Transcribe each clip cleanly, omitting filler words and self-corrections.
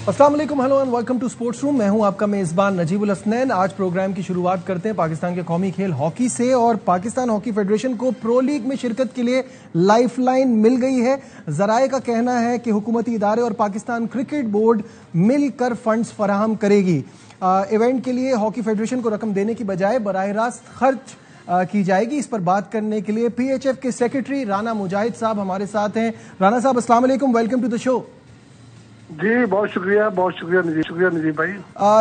अस्सलाम वालेकुम, hello and welcome to sports room. मैं हूं आपका मेजबान नजीबुल हसनैन। आज प्रोग्राम की शुरुआत करते हैं पाकिस्तान के कौमी खेल हॉकी से। और पाकिस्तान हॉकी फेडरेशन को प्रो लीग में शिरकत के लिए लाइफलाइन मिल गई है। जराए का कहना है कि हुकूमती इदारे और पाकिस्तान क्रिकेट बोर्ड मिलकर फंड्स फराहम करेगी। इवेंट के लिए हॉकी फेडरेशन को रकम देने की बजाय बराह रास्त खर्च की जाएगी। इस पर बात करने के लिए PHF के सेक्रेटरी राना मुजाहिद साहब हमारे साथ हैं। राना साहब, अस्सलाम वालेकुम, वेलकम टू द शो। जी बहुत शुक्रिया नजीब भाई।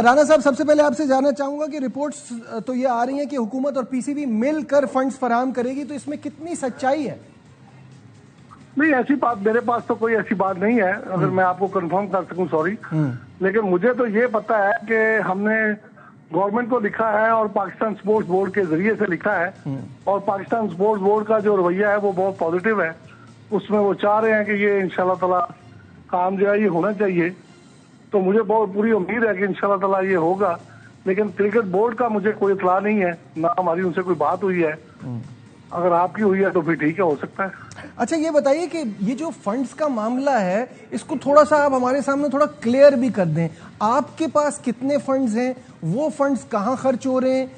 राना साहब, सबसे पहले आपसे जानना चाहूंगा कि रिपोर्ट्स तो ये आ रही हैं कि हुकूमत और PCB मिलकर फंड्स फराहम करेगी, तो इसमें कितनी सच्चाई है? नहीं, ऐसी बात मेरे पास तो कोई ऐसी बात नहीं है, अगर मैं आपको कंफर्म कर सकूं, सॉरी। लेकिन मुझे तो ये पता है कि हमने गवर्नमेंट को लिखा है और पाकिस्तान स्पोर्ट्स बोर्ड के जरिए से लिखा है, और पाकिस्तान स्पोर्ट्स बोर्ड का जो रवैया है वो बहुत पॉजिटिव है। उसमें वो चाह रहे हैं कि ये इंशाल्लाह ताला काम जो है ये होना चाहिए। तो मुझे बहुत पूरी उम्मीद है कि इंशाल्लाह ताला ये होगा। लेकिन क्रिकेट बोर्ड का मुझे कोई इत्तला नहीं है, ना हमारी उनसे कोई बात हुई है। अगर आपकी हुई है तो फिर ठीक है, हो सकता है। अच्छा, ये बताइए कि ये जो फंड्स का मामला है, इसको थोड़ा सा आप हमारे सामने थोड़ा क्लियर भी कर दें। आपके पास कितने फंड्स हैं, वो फंड्स कहाँ खर्च हो रहे हैं,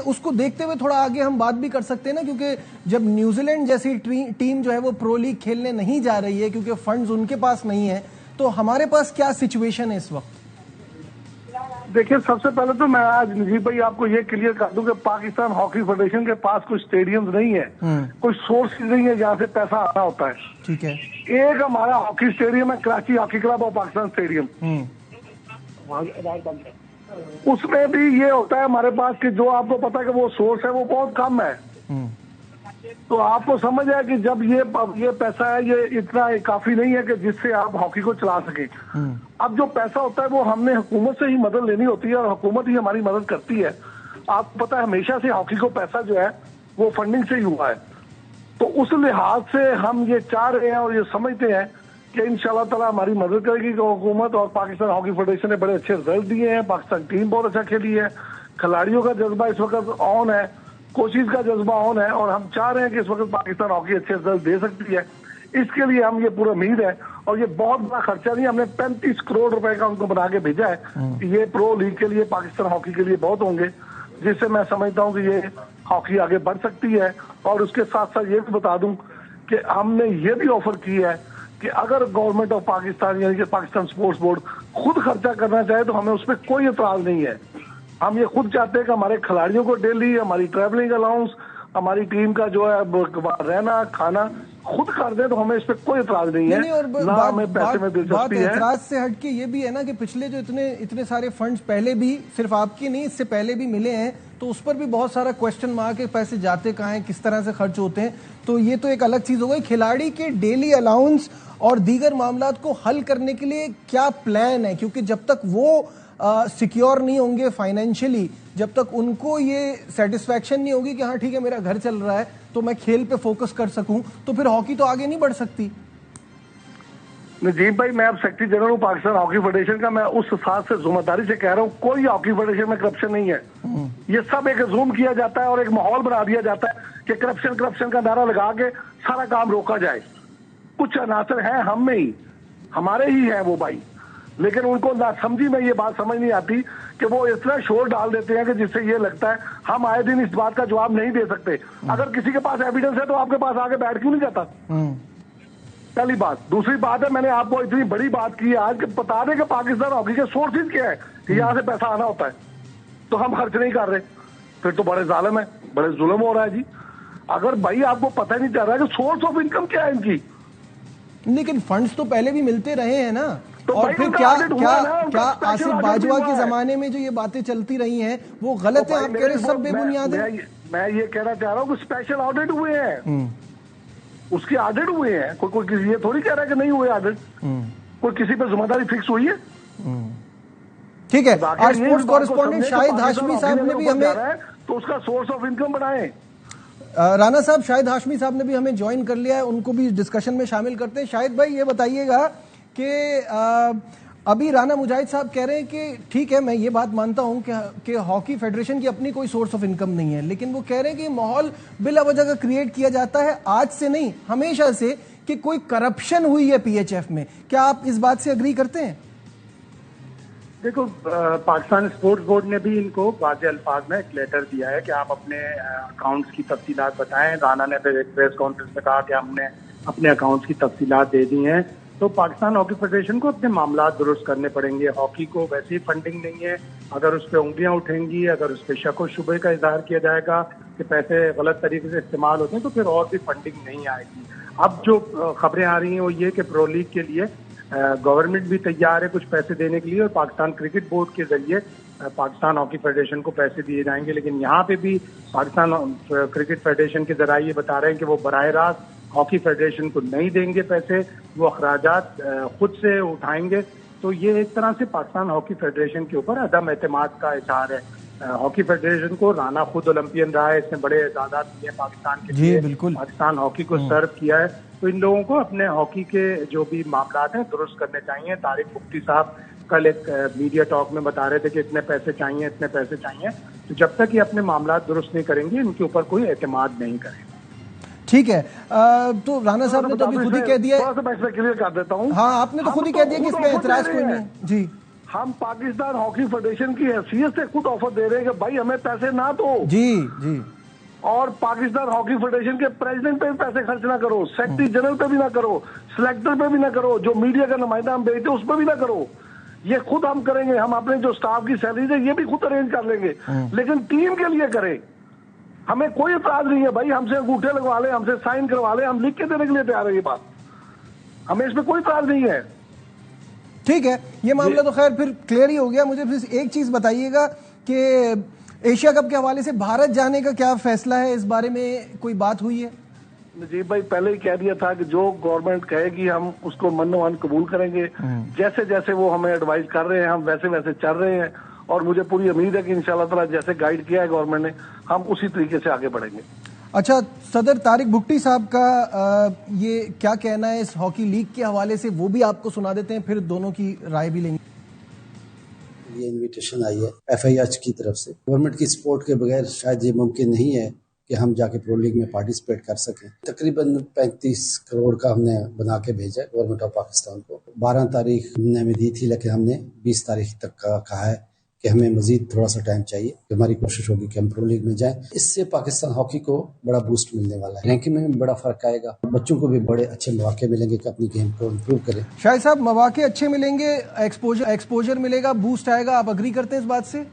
उसको देखते हुए थोड़ा आगे हम बात भी कर सकते हैं ना, क्योंकि जब न्यूजीलैंड जैसी टीम जो है वो प्रो लीग खेलने नहीं जा रही है क्योंकि फंड्स उनके पास नहीं है, तो हमारे पास क्या सिचुएशन है इस वक्त? देखिए, सबसे पहले तो मैं आज नजीब भाई आपको ये क्लियर कर दूं कि पाकिस्तान हॉकी फेडरेशन के पास कोई स्टेडियम नहीं है, कोई सोर्स नहीं है जहाँ से पैसा आना होता है। ठीक है। एक हमारा हॉकी स्टेडियम है, कराची हॉकी क्लब और पाकिस्तान स्टेडियम। उसमें भी ये होता है हमारे पास कि जो आपको पता है कि वो सोर्स है वो बहुत कम है। तो आपको समझ है कि जब ये पैसा है, ये इतना काफी नहीं है कि जिससे आप हॉकी को चला सके। अब जो पैसा होता है वो हमने हुकूमत से ही मदद लेनी होती है और हुकूमत ही हमारी मदद करती है। आपको पता है हमेशा से हॉकी को पैसा जो है वो फंडिंग से ही हुआ है। तो उस लिहाज से हम ये चाह रहे हैं और ये समझते हैं कि इंशाल्लाह ताला हमारी मदद करेगी हुकूमत। और पाकिस्तान हॉकी फेडरेशन ने बड़े अच्छे रिजल्ट दिए हैं, पाकिस्तान टीम बहुत अच्छा खेली है, खिलाड़ियों का जज्बा इस वक्त ऑन है, कोशिश का जज्बा ऑन है, और हम चाह रहे हैं कि इस वक्त पाकिस्तान हॉकी अच्छे रिजल्ट दे सकती है। इसके लिए हम ये पूरा उम्मीद है, और ये बहुत बड़ा खर्चा नहीं, हमने 35 करोड़ रुपए का उनको बना के भेजा है कि ये प्रो लीग के लिए, पाकिस्तान हॉकी के लिए बहुत होंगे, जिससे मैं समझता हूँ कि ये हॉकी आगे बढ़ सकती है। और उसके साथ साथ ये भी बता दूं कि हमने ये भी ऑफर की है कि अगर गवर्नमेंट ऑफ पाकिस्तान यानी कि पाकिस्तान स्पोर्ट्स बोर्ड खुद खर्चा करना चाहे तो हमें उस पर कोई एतराज नहीं है। हम ये खुद चाहते हैं कि हमारे खिलाड़ियों को डेली हमारी ट्रैवलिंग अलाउंस, हमारी टीम का जो है रहना खाना खुद कर दे, तो हमें इस पे कोई एतराज नहीं है। और बात एतराज से हटके ये भी है ना कि पिछले जो इतने सारे फंड्स पहले भी, सिर्फ आपकी नहीं, इससे पहले भी मिले हैं, तो उस पर भी बहुत सारा क्वेश्चन मार्क है, पैसे जाते कहाँ हैं, किस तरह से खर्च होते हैं। तो ये तो एक अलग चीज हो गई। खिलाड़ी के डेली अलाउंस और दीगर मामलात को हल करने के लिए क्या प्लान है? क्योंकि जब तक वो सिक्योर नहीं होंगे फाइनेंशियली, जब तक उनको ये सेटिस्फैक्शन नहीं होगी कि हाँ ठीक है मेरा घर चल रहा है तो मैं खेल पे फोकस कर सकूं, तो फिर हॉकी तो आगे नहीं बढ़ सकती। नजीब भाई, मैं अब सेक्रेटरी जनरल हूँ पाकिस्तान हॉकी फेडरेशन का। मैं उस हिसाब से जिम्मेदारी से कह रहा हूँ, कोई हॉकी फेडरेशन में करप्शन नहीं है। ये सब एक जूम किया जाता है और एक माहौल बना दिया जाता है कि करप्शन का नारा लगा के सारा काम रोका जाए। कुछ अनासर हैं हम में ही, हमारे ही है वो भाई, लेकिन उनको ना समझी में ये बात समझ नहीं आती कि वो इतना शोर डाल देते हैं कि जिससे ये लगता है हम आए दिन इस बात का जवाब नहीं दे सकते। अगर किसी के पास एविडेंस है तो आपके पास आके बैठ क्यों नहीं जाता? पहली बात। दूसरी बात है, मैंने आपको इतनी बड़ी बात की है आज कि बता दें कि पाकिस्तान हॉकी के सोर्सेज क्या है कि यहाँ से पैसा आना होता है, तो हम खर्च नहीं कर रहे, फिर तो बड़े जालिम है, बड़े जुल्म हो रहा है जी। अगर भाई आपको पता ही नहीं चल रहा है कि सोर्स ऑफ इनकम क्या है इनकी। लेकिन फंड्स तो पहले भी मिलते रहे हैं ना। तो और फिर क्या आसिफ बाजवा के जमाने में जो ये बातें चलती रही हैं वो गलत है? आप कह रहे सब बेबुनियाद है। मैं ये कहना चाह रहा हूँ कि स्पेशल ऑडिट हुए हैं, उसके ऑडिट हुए हैं। कोई किसी ये थोड़ी कह रहा है कि नहीं हुए ऑडिट। कोई किसी पे जिम्मेदारी फिक्स हुई है? ठीक है। आज स्पोर्ट्स कॉरेस्पॉन्डेंट शाहिद हाशमी साहब ने भी हमें, तो उसका सोर्स ऑफ इनकम बनाए। राना साहब, शाहिद हाशमी साहब ने भी हमें ज्वाइन कर लिया है, उनको भी डिस्कशन में शामिल करते हैं। शाहिद भाई, ये बताइएगा कि अभी राना मुजाहिद साहब कह रहे हैं कि ठीक है, मैं ये बात मानता हूं कि हॉकी फेडरेशन की अपनी कोई सोर्स ऑफ इनकम नहीं है, लेकिन वो कह रहे हैं कि माहौल बिला वजह का क्रिएट किया जाता है, आज से नहीं हमेशा से, कि कोई करप्शन हुई है पीएचएफ में। क्या आप इस बात से अग्री करते हैं? देखो, पाकिस्तान स्पोर्ट्स बोर्ड ने भी इनको वाज़ेह अल्फाज में एक लेटर दिया है कि आप अपने अकाउंट्स की तफसीलात बताएं। राना ने फिर एक प्रेस कॉन्फ्रेंस में कहा कि हमने अपने अकाउंट्स की तफसीलात दे दी हैं। तो पाकिस्तान हॉकी फेडरेशन को अपने मामला दुरुस्त करने पड़ेंगे। हॉकी को वैसे ही फंडिंग नहीं है, अगर उस पर उंगलियां उठेंगी, अगर उस पर शक और शुबे का इजहार किया जाएगा कि पैसे गलत तरीके से इस्तेमाल होते हैं, तो फिर और भी फंडिंग नहीं आएगी। अब जो खबरें आ रही हैं वो ये कि प्रो लीग के लिए गवर्नमेंट भी तैयार है कुछ पैसे देने के लिए, और पाकिस्तान क्रिकेट बोर्ड के जरिए पाकिस्तान हॉकी फेडरेशन को पैसे दिए जाएंगे। लेकिन यहाँ पे भी पाकिस्तान क्रिकेट फेडरेशन के जराये ये बता रहे हैं कि वो बराह रास्त हॉकी फेडरेशन को नहीं देंगे पैसे, वो अखराजात खुद से उठाएंगे। तो ये एक तरह से पाकिस्तान हॉकी फेडरेशन के ऊपर अदम एतमाद का इजहार है। हॉकी फेडरेशन को राना खुद ओलंपियन रहा है, इसने बड़े एजाज़ात दिए पाकिस्तान के लिए, बिल्कुल पाकिस्तान हॉकी को सर्व किया है। तो इन लोगों को अपने हॉकी के जो भी मामला हैं दुरुस्त करने चाहिए। तारिक मुफ्ती साहब कल एक मीडिया टॉक में बता रहे थे कि इतने पैसे चाहिए, इतने पैसे चाहिए। तो जब तक ये अपने मामला दुरुस्त नहीं करेंगे, इनके ऊपर कोई एतमाद नहीं करेंगे। ठीक है। तो राना साहब ने तो अभी खुद ही कह दिया, थोड़ा सा मैं इसमें क्लियर कर देता हूँ। हाँ, आपने तो खुद ही कह दिया कि इसमें एतराज कोई नहीं जी। हम पाकिस्तान हॉकी फेडरेशन की हैसियत से खुद ऑफर दे रहे हैं कि भाई हमें पैसे ना दो जी जी, और पाकिस्तान हॉकी फेडरेशन के प्रेसिडेंट पे भी पैसे खर्च ना करो, सेक्रेटरी जनरल पे भी ना करो, सिलेक्टर पे भी ना करो, जो मीडिया का नुमाइंदा हम भेजते उस पर भी ना करो। ये खुद हम करेंगे। हम अपने जो स्टाफ की सैलरी है ये भी खुद अरेंज कर लेंगे, लेकिन टीम के लिए करें। हमें कोई एतराज नहीं है भाई, हमसे अंगूठे लगवा ले, हमसे साइन करवा ले, हम लिख के देने के लिए तैयार है। ये बात हमें इसमें कोई एतराज नहीं है। ठीक है, ये मामला तो खैर फिर क्लियर ही हो गया। मुझे फिर एक चीज बताइएगा कि एशिया कप के हवाले से भारत जाने का क्या फैसला है, इस बारे में कोई बात हुई है? जी भाई, पहले ही कह दिया था कि जो गवर्नमेंट कहेगी हम उसको मनो-मन कबूल करेंगे। जैसे जैसे वो हमें एडवाइस कर रहे हैं हम वैसे वैसे चल रहे हैं, और मुझे पूरी उम्मीद है कि इंशाल्लाह ताला जैसे गाइड किया है गवर्नमेंट ने, हम उसी तरीके से आगे बढ़ेंगे। अच्छा, सदर तारिक भुट्टी साहब का ये क्या कहना है इस हॉकी लीग के हवाले से, वो भी आपको सुना देते हैं, फिर दोनों की राय भी लेंगे। ये इनविटेशन आई है FIH की तरफ से। गवर्नमेंट की सपोर्ट के बगैर शायद ये मुमकिन नहीं है कि हम जाके प्रो लीग में पार्टिसिपेट कर सकें। तकरीबन 35 करोड़ का हमने बना के भेजा है गवर्नमेंट ऑफ पाकिस्तान को। 12 तारीख हमने हमें दी थी, लेकिन हमने 20 तारीख तक का कहा है कि हमें मजीद थोड़ा सा टाइम चाहिए। हमारी कोशिश होगी कि हम प्रो लीग में जाएं। इससे पाकिस्तान हॉकी को बड़ा बूस्ट मिलने वाला है, रैंकिंग में भी बड़ा फर्क आएगा, बच्चों को भी बड़े अच्छे मौके मिलेंगे कि अपनी गेम को इम्प्रूव करें। शाहिद साहब, मौके अच्छे मिलेंगे, एक्सपोजर मिलेगा, बूस्ट आएगा, आप अग्री करते हैं इस बात से?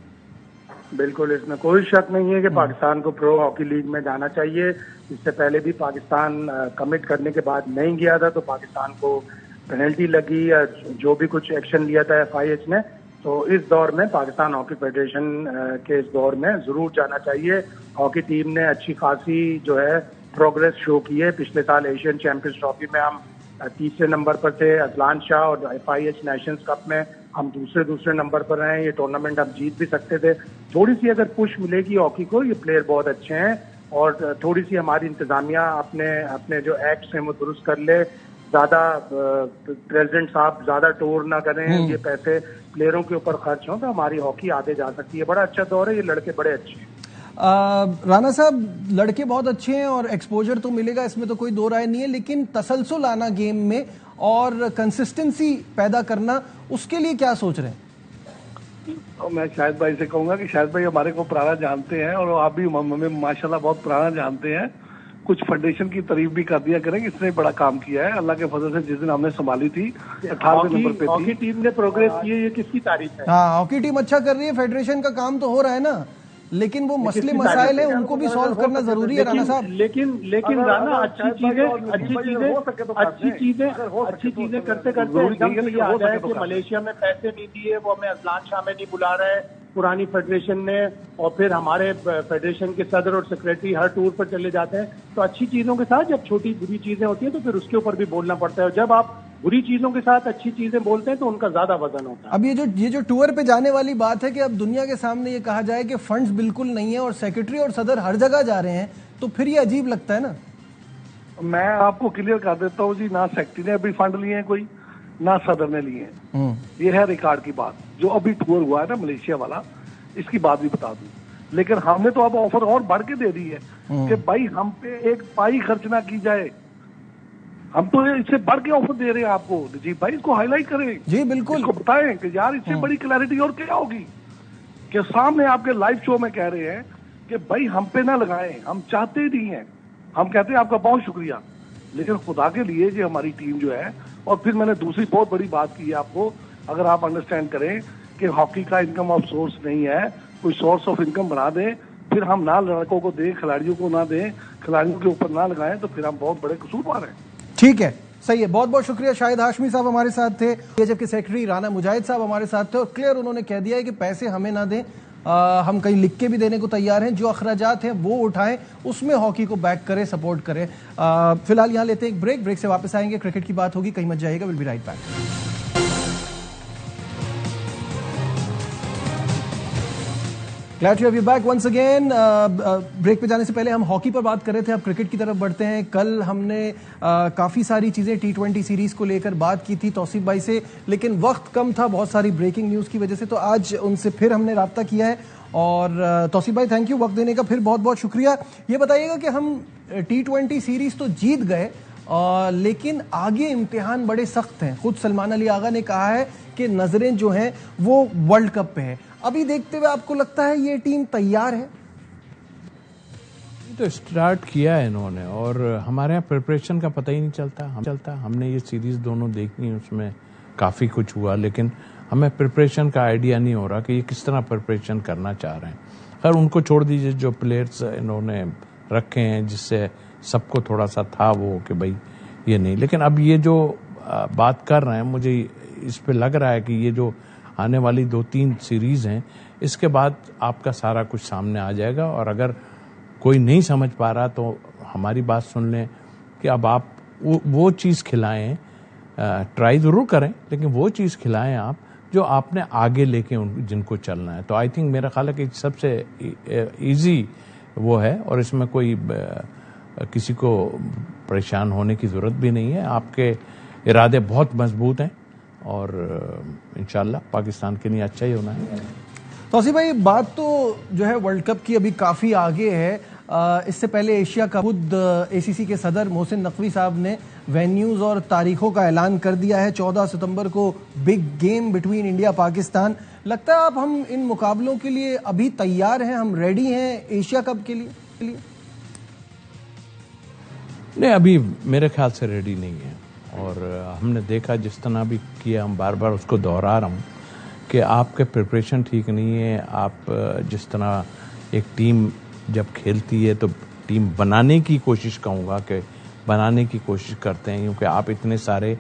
बिल्कुल, इसमें कोई शक नहीं है कि पाकिस्तान को प्रो हॉकी लीग में जाना चाहिए। इससे पहले भी पाकिस्तान कमिट करने के बाद नहीं गया था, तो पाकिस्तान को पेनल्टी लगी या जो भी कुछ एक्शन लिया था FIH ने। तो इस दौर में पाकिस्तान हॉकी फेडरेशन के इस दौर में जरूर जाना चाहिए। हॉकी टीम ने अच्छी खासी जो है प्रोग्रेस शो की है। पिछले साल एशियन चैंपियंस ट्रॉफी में हम तीसरे नंबर पर थे, अजलान शाह, और FIH नेशंस कप में हम दूसरे नंबर पर रहे। ये टूर्नामेंट हम जीत भी सकते थे। थोड़ी सी अगर पुश मिलेगी हॉकी को, ये प्लेयर बहुत अच्छे हैं, और थोड़ी सी हमारी इंतजामिया अपने जो एक्ट्स हैं वो दुरुस्त कर ले, ज्यादा प्रेसिडेंट साहब ज्यादा टूर ना करें, ये पैसे प्लेयरों के ऊपर खर्च हों, तो हमारी हॉकी आगे जा सकती है। बड़ा अच्छा दौर है, ये लड़के बड़े अच्छे हैं। राना साहब, लड़के बहुत अच्छे हैं और एक्सपोजर तो मिलेगा, इसमें तो कोई दो राय नहीं है, लेकिन तसलसल आना गेम में और कंसिस्टेंसी पैदा करना, उसके लिए क्या सोच रहे हैं? तो मैं शाहिद भाई से कहूंगा कि शाहिद भाई हमारे को पुराना जानते हैं, और आप भी हमें माशाल्लाह बहुत पुराना जानते हैं। कुछ फेडरेशन की तारीफ भी कर दिया करें, इसने बड़ा काम किया है। अल्लाह के फजल से जिस दिन हमने संभाली थी 18वें नंबर पे थी। हॉकी टीम ने प्रोग्रेस की है, ये किसकी तारीफ है? हाँ, हॉकी टीम अच्छा कर रही है, फेडरेशन का काम तो हो रहा है ना, लेकिन वो मसले मसाइल है उनको भी सॉल्व करना जरूरी है राना साहब। लेकिन राना अच्छी चीजें करते करते एकदम ये आ जाए कि मलेशिया में पैसे नहीं दिए, वो हमें अजलान शाह में नहीं बुला रहे पुरानी फेडरेशन ने, और फिर हमारे फेडरेशन के सदर और सेक्रेटरी हर टूर पर चले जाते हैं। तो अच्छी चीजों के साथ जब छोटी बुरी चीजें होती हैं तो फिर उसके ऊपर भी बोलना पड़ता है, और जब आप बुरी चीजों के साथ अच्छी चीजें बोलते हैं तो उनका ज्यादा वजन होता है। अब ये जो टूर पे जाने वाली बात है कि अब दुनिया के सामने ये कहा जाए कि फंड्स बिल्कुल नहीं है और सेक्रेटरी और सदर हर जगह जा रहे हैं, तो फिर ये अजीब लगता है ना। मैं आपको क्लियर कर देता हूँ जी, ना सेक्रेटरी ने अभी फंड लिए हैं कोई, ना सदर ने लिए हैं। ये है रिकॉर्ड की बात। जो अभी टूर हुआ है ना मलेशिया वाला, इसकी बात भी बता दूं, लेकिन हमने तो अब ऑफर और बढ़ के दे दी है कि भाई हम पे एक पाई खर्च ना की जाए, हम तो इससे बढ़ के ऑफर दे रहे हैं आपको। जी भाई, इसको हाईलाइट करें। जी बिल्कुल, इसको बताएं कि यार इससे बड़ी क्लैरिटी और क्या होगी। कि सामने आपके लाइव शो में कह रहे हैं कि भाई हम पे ना लगाएं, हम चाहते ही नहीं है। हम कहते हैं आपका बहुत शुक्रिया, लेकिन खुदा के लिए ये हमारी टीम जो है। और फिर मैंने दूसरी बहुत बड़ी बात की है आपको, अगर आप अंडरस्टैंड करें कि हॉकी का इनकम ऑफ सोर्स नहीं है, कोई सोर्स ऑफ इनकम बना दें, फिर हम ना लड़कों को दें, खिलाड़ियों को ना दें, खिलाड़ियों के ऊपर ना लगाएं, तो फिर हम बहुत बड़े कसूरवार हैं। ठीक है, सही है। बहुत बहुत शुक्रिया। शाहिद हाशमी साहब हमारे साथ थे, बीजेपी के सेक्रेटरी राना मुजाहिद साहब हमारे साथ थे, और क्लियर उन्होंने कह दिया है कि पैसे हमें ना दें, हम कहीं लिख के भी देने को तैयार हैं, जो अखराजात हैं वो उठाएं, उसमें हॉकी को बैक करें, सपोर्ट करें। फिलहाल यहाँ लेते हैं एक ब्रेक से वापस आएंगे, क्रिकेट की बात होगी, कहीं मत जाइएगा, will be right back. Glad to have you back once again. Break पे जाने से पहले हम हॉकी पर बात कर रहे थे, अब क्रिकेट की तरफ बढ़ते हैं। कल हमने काफ़ी सारी चीज़ें T20 सीरीज़ को लेकर बात की थी तौसीफ भाई से, लेकिन वक्त कम था बहुत सारी ब्रेकिंग न्यूज़ की वजह से, तो आज उनसे फिर हमने राब्ता किया है। और तौसीफ भाई, थैंक यू वक्त देने का, फिर बहुत बहुत शुक्रिया। ये बताइएगा कि हम T20 सीरीज़ तो जीत गए, लेकिन आगे इम्तिहान बड़े सख्त हैं। खुद सलमान अली आगा ने कहा है कि नजरें जो हैं वो वर्ल्ड कप पे है। अभी देखते हुए आपको लगता है ये टीम तैयार है? तो स्टार्ट किया है इन्होंने, और हमारे यहाँ प्रिपरेशन का पता ही नहीं चलता। हमने ये सीरीज दोनों देखी, उसमें काफ़ी कुछ हुआ, लेकिन हमें प्रिपरेशन का आइडिया नहीं हो रहा कि ये किस तरह प्रिपरेशन करना चाह रहे हैं। खैर उनको छोड़ दीजिए, जो प्लेयर्स इन्होंने रखे हैं जिससे सबको थोड़ा सा था वो कि भाई ये नहीं, लेकिन अब ये जो बात कर रहे हैं, मुझे इस पे लग रहा है कि ये जो आने वाली 2-3 सीरीज हैं, इसके बाद आपका सारा कुछ सामने आ जाएगा। और अगर कोई नहीं समझ पा रहा तो हमारी बात सुन लें कि अब आप वो चीज़ खिलाएं, ट्राई ज़रूर करें, लेकिन वो चीज़ खिलाएं आप जो आपने आगे लेके जिनको चलना है। तो आई थिंक मेरा ख्याल है कि सबसे ईजी वो है, और इसमें कोई किसी को परेशान होने की ज़रूरत भी नहीं है। आपके इरादे बहुत मजबूत हैं और इंशाल्लाह पाकिस्तान के लिए अच्छा ही होना है। तौसीफ भाई, बात तो जो है वर्ल्ड कप की अभी काफ़ी आगे है। इससे पहले एशिया कप, खुद एसीसी के सदर मोहसिन नकवी साहब ने वेन्यूज़ और तारीखों का ऐलान कर दिया है। 14 सितंबर को big game between India Pakistan. लगता है आप हम इन मुकाबलों के लिए अभी तैयार हैं, हम रेडी हैं एशिया कप के लिए? नहीं, अभी मेरे ख्याल से रेडी नहीं है। और हमने देखा जिस तरह भी किया, हम बार बार उसको दोहरा रहा हूँ कि आपके प्रिपरेशन ठीक नहीं है। आप जिस तरह एक टीम जब खेलती है तो टीम बनाने की कोशिश, कहूँगा कि बनाने की कोशिश करते हैं, क्योंकि आप इतने सारे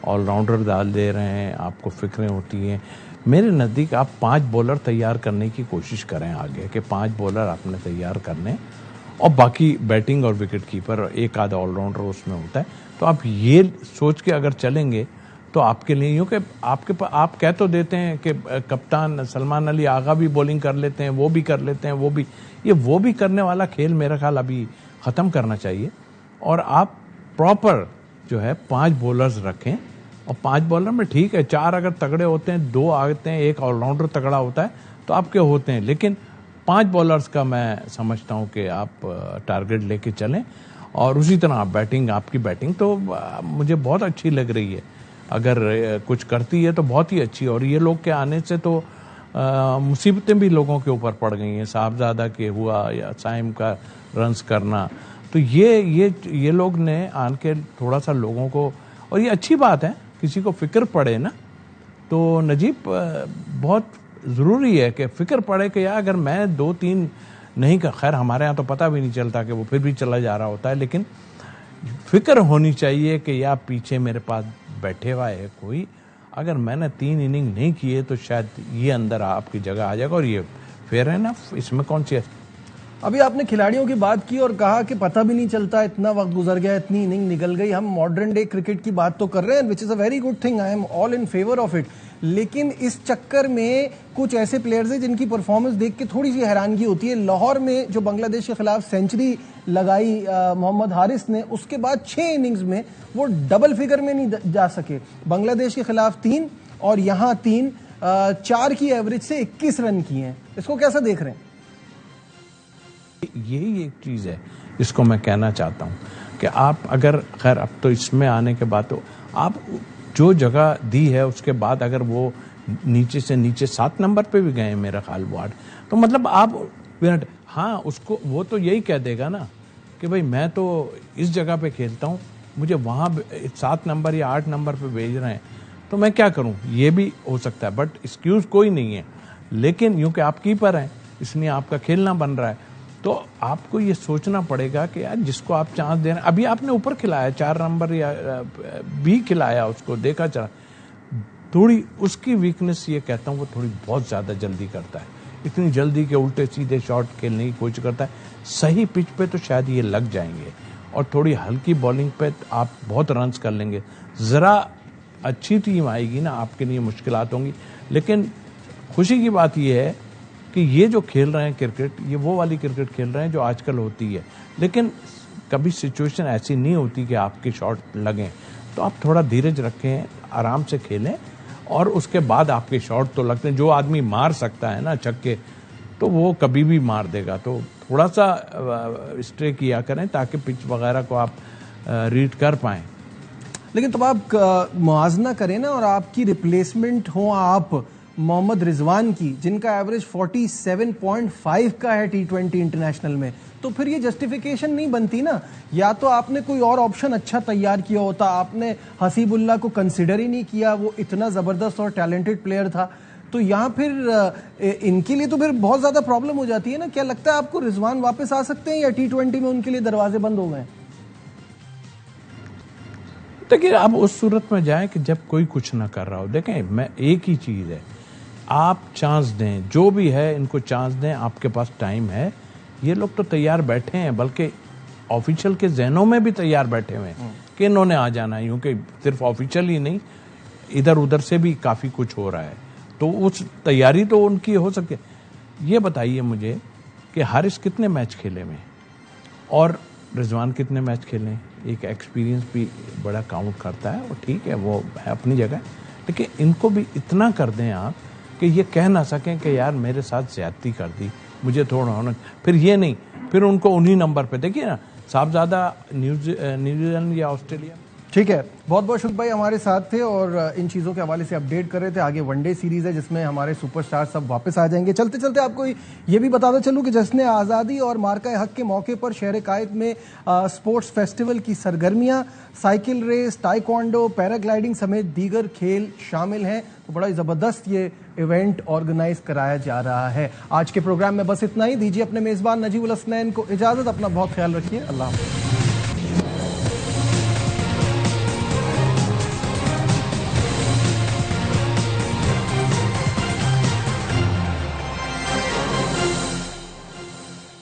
ऑलराउंडर डाल दे रहे हैं, आपको फिक्रें होती हैं। मेरे नज़दीक आप 5 बॉलर तैयार करने की कोशिश करें आगे, कि 5 बॉलर आपने तैयार करने, और बाकी बैटिंग और विकेट कीपर, एक आधा ऑलराउंडर उसमें होता है। तो आप ये सोच के अगर चलेंगे तो आपके लिए, क्योंकि आप कह तो देते हैं कि कप्तान सलमान अली आगा भी बॉलिंग कर लेते हैं, वो भी कर लेते हैं, वो भी करने वाला खेल मेरा ख्याल अभी ख़त्म करना चाहिए। और आप प्रॉपर जो है 5 बॉलर्स रखें, और 5 बॉलर में ठीक है 4 अगर तगड़े होते हैं, 2 आते हैं, एक ऑलराउंडर तगड़ा होता है, तो आपके होते हैं। लेकिन 5 बॉलर्स का मैं समझता हूं कि आप टारगेट लेके चलें, और उसी तरह आपकी बैटिंग तो मुझे बहुत अच्छी लग रही है। अगर कुछ करती है तो बहुत ही अच्छी। और ये लोग के आने से तो मुसीबतें भी लोगों के ऊपर पड़ गई हैं। साहबजादा के हुआ या साइम का रन्स करना, तो ये लोग ने आन के थोड़ा सा लोगों को, और ये अच्छी बात है, किसी को फिक्र पड़े ना, तो नजीब बहुत ज़रूरी है कि फिक्र पड़े कि यार अगर मैं 2-3 नहीं कर, खैर हमारे यहाँ तो पता भी नहीं चलता कि वो फिर भी चला जा रहा होता है, लेकिन फिक्र होनी चाहिए कि यार पीछे मेरे पास बैठे हुआ है कोई, अगर मैंने 3 इनिंग नहीं किए तो शायद ये अंदर आपकी जगह आ जाएगा, और ये फेयर है ना, इसमें कौन सी। अभी आपने खिलाड़ियों की बात की और कहा कि पता भी नहीं चलता, इतना वक्त गुजर गया, इतनी इनिंग निकल गई। हम मॉडर्न डे क्रिकेट की बात तो कर रहे हैं, which is a very good thing, I am all in favour of it. लेकिन इस चक्कर में कुछ ऐसे प्लेयर्स हैं जिनकी परफॉर्मेंस देख के थोड़ी सी हैरानगी होती है। लाहौर में जो बांग्लादेश के खिलाफ सेंचुरी लगाई मोहम्मद हारिस ने, उसके बाद 6 इनिंग्स में वो डबल फिगर में नहीं जा सके। बांग्लादेश के खिलाफ 3 और यहाँ 3, 4 की एवरेज से 21 रन किए हैं। इसको कैसा देख रहे हैं? यही एक चीज़ है जिसको मैं कहना चाहता हूँ। कि आप अगर खैर अब तो इसमें आने के बाद तो आप जो जगह दी है उसके बाद अगर वो नीचे से नीचे 7 नंबर पे भी गए मेरा ख्याल वार्ड, तो मतलब आप हाँ उसको वो तो यही कह देगा ना कि भाई मैं तो इस जगह पे खेलता हूँ, मुझे वहाँ 7 नंबर या 8 नंबर पे भेज रहे हैं तो मैं क्या करूँ, ये भी हो सकता है। बट एक्सक्यूज कोई नहीं है, लेकिन यूँ कि आप कीपर हैं इसलिए आपका खेलना बन रहा है, तो आपको ये सोचना पड़ेगा कि यार जिसको आप चांस दे रहे हैं, अभी आपने ऊपर खिलाया 4 नंबर या भी खिलाया उसको, देखा चला, थोड़ी उसकी वीकनेस ये कहता हूँ वो थोड़ी बहुत ज़्यादा जल्दी करता है, इतनी जल्दी के उल्टे सीधे शॉट खेलने की कोशिश करता है। सही पिच पे तो शायद ये लग जाएंगे और थोड़ी हल्की बॉलिंग पे आप बहुत रन्स कर लेंगे। ज़रा अच्छी टीम आएगी ना आपके लिए मुश्किलात होंगी, लेकिन खुशी की बात ये है कि ये जो खेल रहे हैं क्रिकेट, ये वो वाली क्रिकेट खेल रहे हैं जो आजकल होती है, लेकिन कभी सिचुएशन ऐसी नहीं होती कि आपके शॉट लगें, तो आप थोड़ा धीरज रखें, आराम से खेलें और उसके बाद आपके शॉट तो लगते हैं। जो आदमी मार सकता है ना छक्के, तो वो कभी भी मार देगा, तो थोड़ा सा स्ट्रे किया करें ताकि पिच वगैरह को आप रीड कर पाएं। लेकिन तब आप मुआवजा करें ना और आपकी रिप्लेसमेंट हो आप मोहम्मद रिजवान की, जिनका एवरेज 47.5 का है T20 इंटरनेशनल में, तो फिर ये जस्टिफिकेशन नहीं बनती ना। या तो आपने कोई और ऑप्शन अच्छा तैयार किया होता, आपने हसीबुल्लाह को कंसिडर ही नहीं किया, वो इतना ज़बरदस्त और टैलेंटेड प्लेयर था, तो यहाँ फिर इनके लिए तो फिर बहुत ज़्यादा प्रॉब्लम हो जाती है ना। क्या लगता है आपको रिजवान वापस आ सकते हैं या T20 में उनके लिए दरवाजे बंद हो गए? देखिए आप उस सूरत में जाएं कि जब कोई कुछ ना कर रहा हो। देखें, मैं एक ही चीज़ है, आप चांस दें, जो भी है इनको चांस दें, आपके पास टाइम है। ये लोग तो तैयार बैठे हैं, बल्कि ऑफिशियल के जहनों में भी तैयार बैठे हुए हैं कि इन्होंने आ जाना है, क्योंकि सिर्फ ऑफिशियल ही नहीं, इधर उधर से भी काफ़ी कुछ हो रहा है, तो उस तैयारी तो उनकी हो सकती है। ये बताइए मुझे कि हारिस कितने मैच खेले में और रिजवान कितने मैच खेले? एक एक्सपीरियंस भी बड़ा काउंट करता है, और ठीक है वो है अपनी जगह, लेकिन इनको भी इतना कर दें आप कि ये कह ना सकें कि यार मेरे साथ ज्यादती कर दी, मुझे थोड़ा होना, फिर ये नहीं, फिर उनको उन्हीं नंबर पे देखिए ना, साहबजादा न्यूजीलैंड या ऑस्ट्रेलिया। ठीक है, बहुत बहुत शुक्र भाई हमारे साथ थे और इन चीज़ों के हवाले से अपडेट कर रहे थे। आगे वनडे सीरीज़ है जिसमें हमारे सुपरस्टार सब वापस आ जाएंगे। चलते चलते आपको ये भी बताता चलूँ कि जश्न आज़ादी और मार्का हक के मौके पर शहर कायद में स्पोर्ट्स फेस्टिवल की सरगर्मियाँ, साइकिल रेस, टाइक्वांडो, पैराग्लाइडिंग समेत दीगर खेल शामिल हैं। तो बड़ा ज़बरदस्त ये इवेंट ऑर्गेनाइज कराया जा रहा है। आज के प्रोग्राम में बस इतना ही। दीजिए अपने मेज़बान नजीबुल हसनैन को इजाज़त। अपना बहुत ख्याल रखिए। अल्लाह हाफ़िज़।